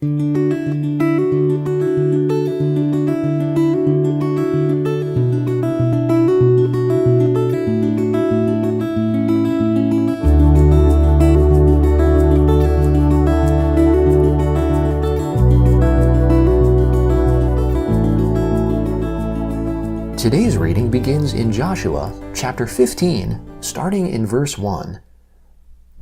Today's reading begins in Joshua chapter 15, starting in verse 1.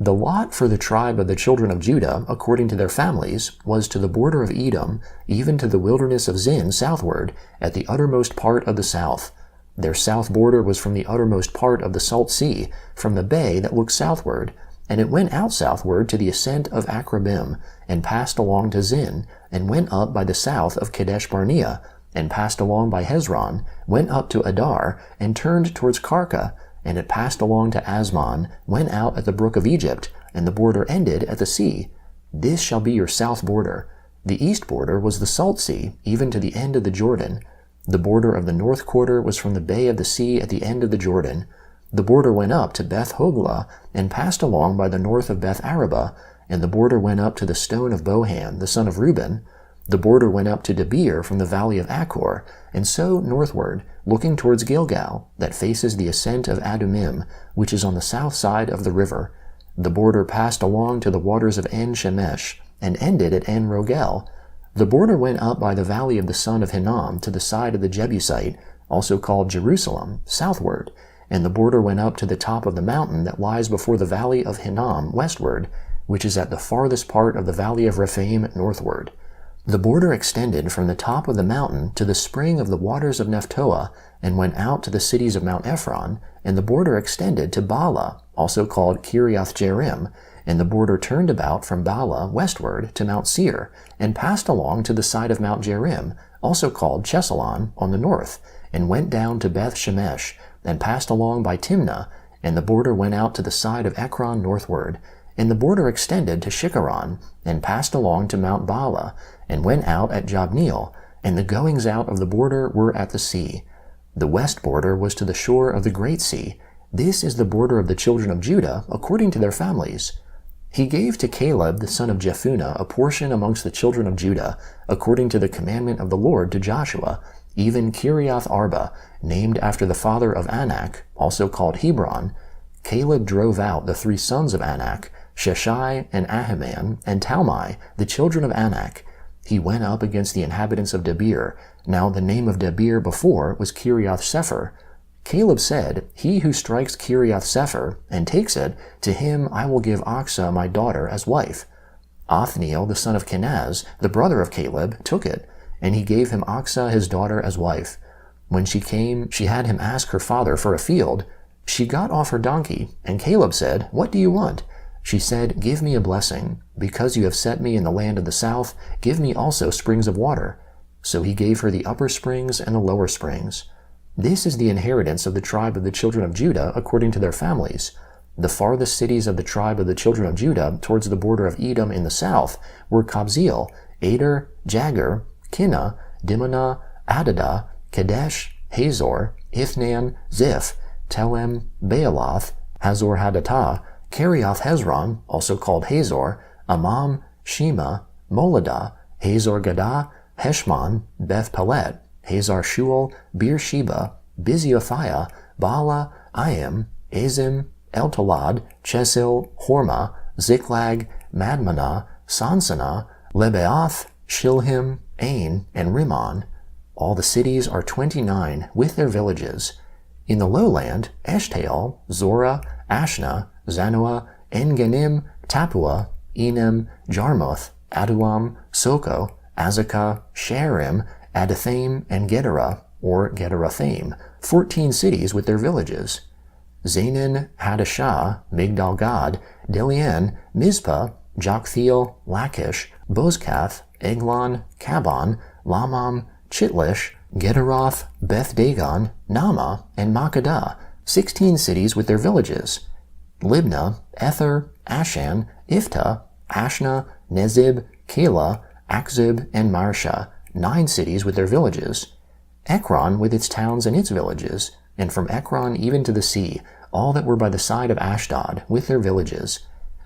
The lot for the tribe of the children of Judah, according to their families, was to the border of Edom, even to the wilderness of Zin southward, at the uttermost part of the south. Their south border was from the uttermost part of the Salt Sea, from the bay that looks southward, and it went out southward to the ascent of Akrabim, and passed along to Zin, and went up by the south of Kadesh Barnea, and passed along by Hezron, went up to Adar, and turned towards Karka, and it passed along to Asmon, went out at the brook of Egypt, and the border ended at the sea. This shall be your south border. The east border was the Salt Sea, even to the end of the Jordan. The border of the north quarter was from the bay of the sea at the end of the Jordan. The border went up to Beth Hoglah, and passed along by the north of Beth Araba, and the border went up to the stone of Bohan, the son of Reuben. The border went up to Debir from the valley of Achor, and so northward, looking towards Gilgal, that faces the ascent of Adumim, which is on the south side of the river. The border passed along to the waters of En Shemesh, and ended at En Rogel. The border went up by the valley of the son of Hinnom to the side of the Jebusite, also called Jerusalem, southward, and the border went up to the top of the mountain that lies before the valley of Hinnom westward, which is at the farthest part of the valley of Rephaim northward. The border extended from the top of the mountain to the spring of the waters of Nephtoah, and went out to the cities of Mount Ephron, and the border extended to Baalah, also called Kiriath Jearim, and the border turned about from Baalah westward to Mount Seir, and passed along to the side of Mount Jearim, also called Chesalon, on the north, and went down to Beth Shemesh, and passed along by Timnah, and the border went out to the side of Ekron northward, and the border extended to Shikaron, and passed along to Mount Baalah, and went out at Jabneel, and the goings out of the border were at the sea. The west border was to the shore of the great sea. This is the border of the children of Judah, according to their families. He gave to Caleb the son of Jephunneh a portion amongst the children of Judah, according to the commandment of the Lord to Joshua, even Kiriath Arba, named after the father of Anak, also called Hebron. Caleb drove out the 3 sons of Anak, Sheshai and Ahiman, and Talmai, the children of Anak. He went up against the inhabitants of Debir. Now the name of Debir before was Kiriath Sepher. Caleb said, He who strikes Kiriath Sepher, and takes it, to him I will give Achsah my daughter as wife. Othniel the son of Kenaz, the brother of Caleb, took it, and he gave him Achsah his daughter as wife. When she came, she had him ask her father for a field. She got off her donkey, and Caleb said, What do you want? She said, Give me a blessing. Because you have set me in the land of the south, give me also springs of water. So he gave her the upper springs and the lower springs. This is the inheritance of the tribe of the children of Judah according to their families. The farthest cities of the tribe of the children of Judah towards the border of Edom in the south were Kabzeel, Ader, Jagur, Kinnah, Dimonah, Adadah, Kadesh, Hazor, Ithnan, Ziph, Telem, Baaloth, Hazor Hadattah, Kiriath Hezron, also called Hazor, Amam, Shema, Moladah, Hazor Gadah, Heshmon, Beth Pelet, Hazar Shual, Beersheba, Biziothia, Baalah, Ayim, Azim, Eltolad, Chesil, Hormah, Ziklag, Madmanah, Sansannah, Lebaoth, Shilhim, Ain, and Rimmon. All the cities are 29, with their villages. In the lowland, Eshtaol, Zorah, Ashna, Zanoah, En-Ganim, Tapua, Enem, Jarmuth, Adulam, Soko, Azekah, Sharim, Adathaim, and Gederah, or Gederathaim, 14 cities with their villages. Zanin, Hadashah, Migdal-Gad, Delian, Mizpah, Joktheel, Lachish, Bozkath, Eglon, Kabon, Lamam, Chitlish, Gederoth, Beth-Dagon, Nama, and Makkedah, 16 cities with their villages. Libnah, Ether, Ashan, Iftah, Ashna, Nezib, Keilah, Akzib, and Marsha, 9 cities with their villages. Ekron with its towns and its villages, and from Ekron even to the sea, all that were by the side of Ashdod, with their villages.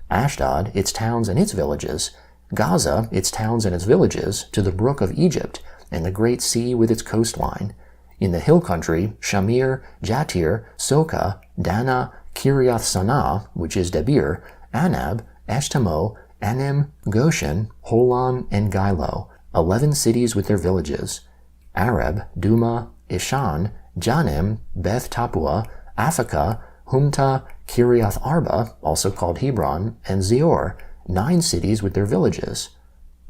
Ashdod, its towns and its villages. Gaza, its towns and its villages, to the brook of Egypt, and the great sea with its coastline. In the hill country, Shamir, Jatir, Soka, Dana, Kiriath Sanah, which is Debir, Anab, Eshtemo, Anim, Goshen, Holon, and Gilo, 11 cities with their villages. Arab, Duma, Ishan, Janim, Beth Tapua, Aphekah, Humta, Kiriath Arba, also called Hebron, and Zior, 9 cities with their villages.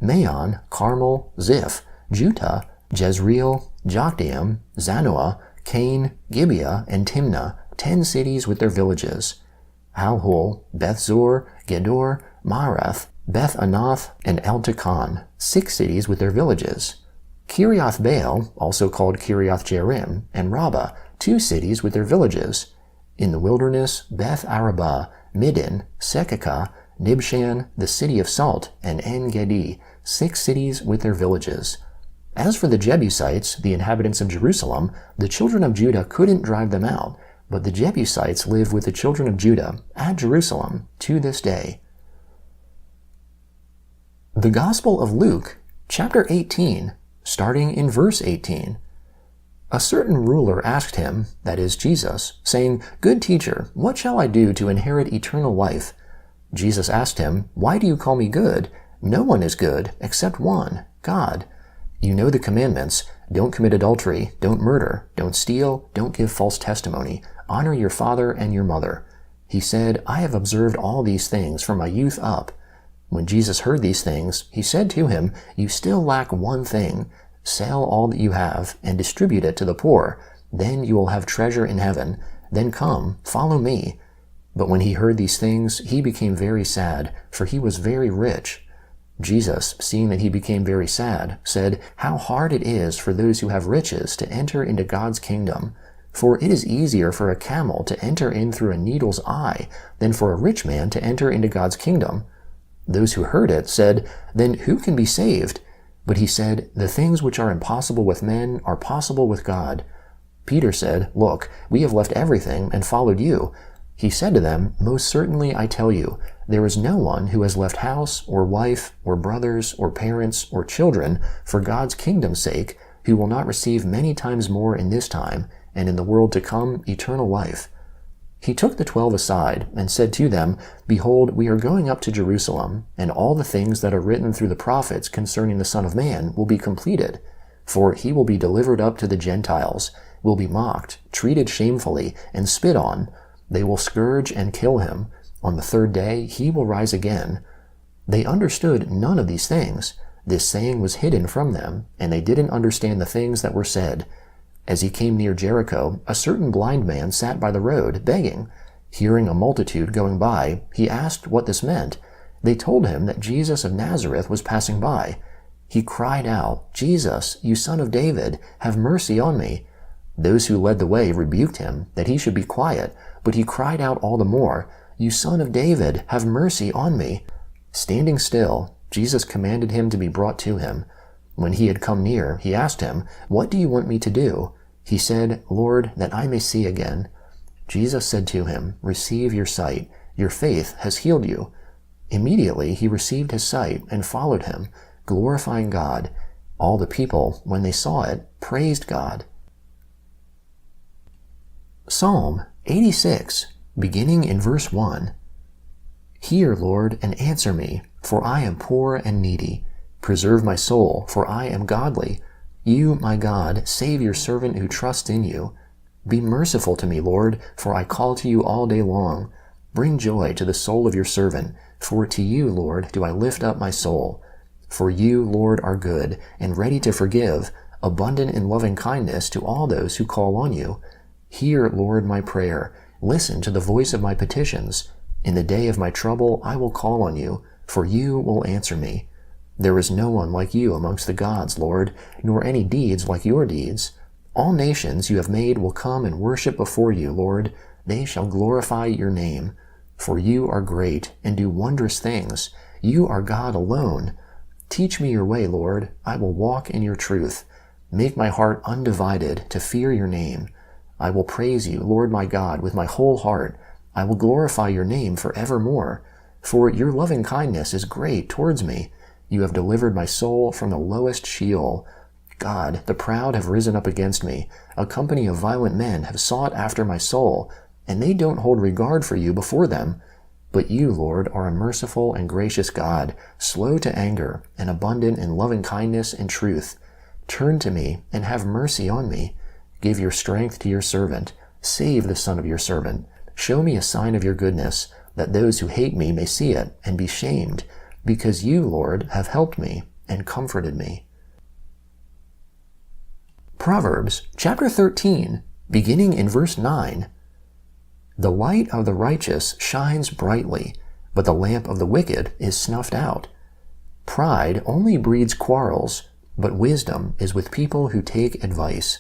Maon, Carmel, Ziph, Juta, Jezreel, Jokdeam, Zanoah, Cain, Gibeah, and Timnah, 10 cities with their villages. Halhul, Bethzur, Gedor, Marath, Beth Anath, and Eltekon, 6 cities with their villages. Kiriath Baal, also called Kiriath Jearim, and Rabbah, 2 cities with their villages. In the wilderness, Beth Arabah, Middin, Sekekah, Nibshan, the city of Salt, and En-Gedi, 6 cities with their villages. As for the Jebusites, the inhabitants of Jerusalem, the children of Judah couldn't drive them out, but the Jebusites live with the children of Judah at Jerusalem to this day. The Gospel of Luke, chapter 18, starting in verse 18. A certain ruler asked him, that is Jesus, saying, "Good teacher, what shall I do to inherit eternal life?" Jesus asked him, "Why do you call me good? No one is good except one, God. You know the commandments. Don't commit adultery, don't murder, don't steal, don't give false testimony, honor your father and your mother." He said, "I have observed all these things from my youth up." When Jesus heard these things, he said to him, "You still lack one thing. Sell all that you have and distribute it to the poor. Then you will have treasure in heaven. Then come, follow me." But when he heard these things, he became very sad, for he was very rich. Jesus, seeing that he became very sad, said, "How hard it is for those who have riches to enter into God's kingdom. For it is easier for a camel to enter in through a needle's eye than for a rich man to enter into God's kingdom." Those who heard it said, "Then who can be saved?" But he said, "The things which are impossible with men are possible with God." Peter said, "Look, we have left everything and followed you." He said to them, "Most certainly I tell you, there is no one who has left house or wife or brothers or parents or children for God's kingdom's sake who will not receive many times more in this time and in the world to come eternal life." He took the 12 aside and said to them, "Behold, we are going up to Jerusalem, and all the things that are written through the prophets concerning the Son of Man will be completed. For he will be delivered up to the Gentiles, will be mocked, treated shamefully, and spit on. They will scourge and kill him. On the 3rd day he will rise again." They understood none of these things. This saying was hidden from them, and they didn't understand the things that were said. As he came near Jericho, a certain blind man sat by the road, begging. Hearing a multitude going by, he asked what this meant. They told him that Jesus of Nazareth was passing by. He cried out, "Jesus, you Son of David, have mercy on me." Those who led the way rebuked him, that he should be quiet, but he cried out all the more, "You Son of David, have mercy on me." Standing still, Jesus commanded him to be brought to him. When he had come near, he asked him, "What do you want me to do?" He said, "Lord, that I may see again." Jesus said to him, "Receive your sight. Your faith has healed you." Immediately he received his sight and followed him, glorifying God. All the people, when they saw it, praised God. Psalm 86, beginning in verse 1. Hear, Lord, and answer me, for I am poor and needy. Preserve my soul, for I am godly. You, my God, save your servant who trusts in you. Be merciful to me, Lord, for I call to you all day long. Bring joy to the soul of your servant, for to you, Lord, do I lift up my soul. For you, Lord, are good, and ready to forgive, abundant in loving kindness to all those who call on you. Hear, Lord, my prayer. Listen to the voice of my petitions. In the day of my trouble I will call on you, for you will answer me. There is no one like you amongst the gods, Lord, nor any deeds like your deeds. All nations you have made will come and worship before you, Lord. They shall glorify your name. For you are great and do wondrous things. You are God alone. Teach me your way, Lord. I will walk in your truth. Make my heart undivided to fear your name. I will praise you, Lord my God, with my whole heart. I will glorify your name forevermore. For your loving kindness is great towards me, You have delivered my soul from the lowest Sheol. God, the proud have risen up against me. A company of violent men have sought after my soul, and they don't hold regard for you before them. But you, Lord, are a merciful and gracious God, slow to anger, and abundant in loving kindness and truth. Turn to me and have mercy on me. Give your strength to your servant. Save the son of your servant. Show me a sign of your goodness, that those who hate me may see it and be shamed, because you, Lord, have helped me and comforted me. Proverbs chapter 13, beginning in verse 9. The light of the righteous shines brightly, but the lamp of the wicked is snuffed out. Pride only breeds quarrels, but wisdom is with people who take advice.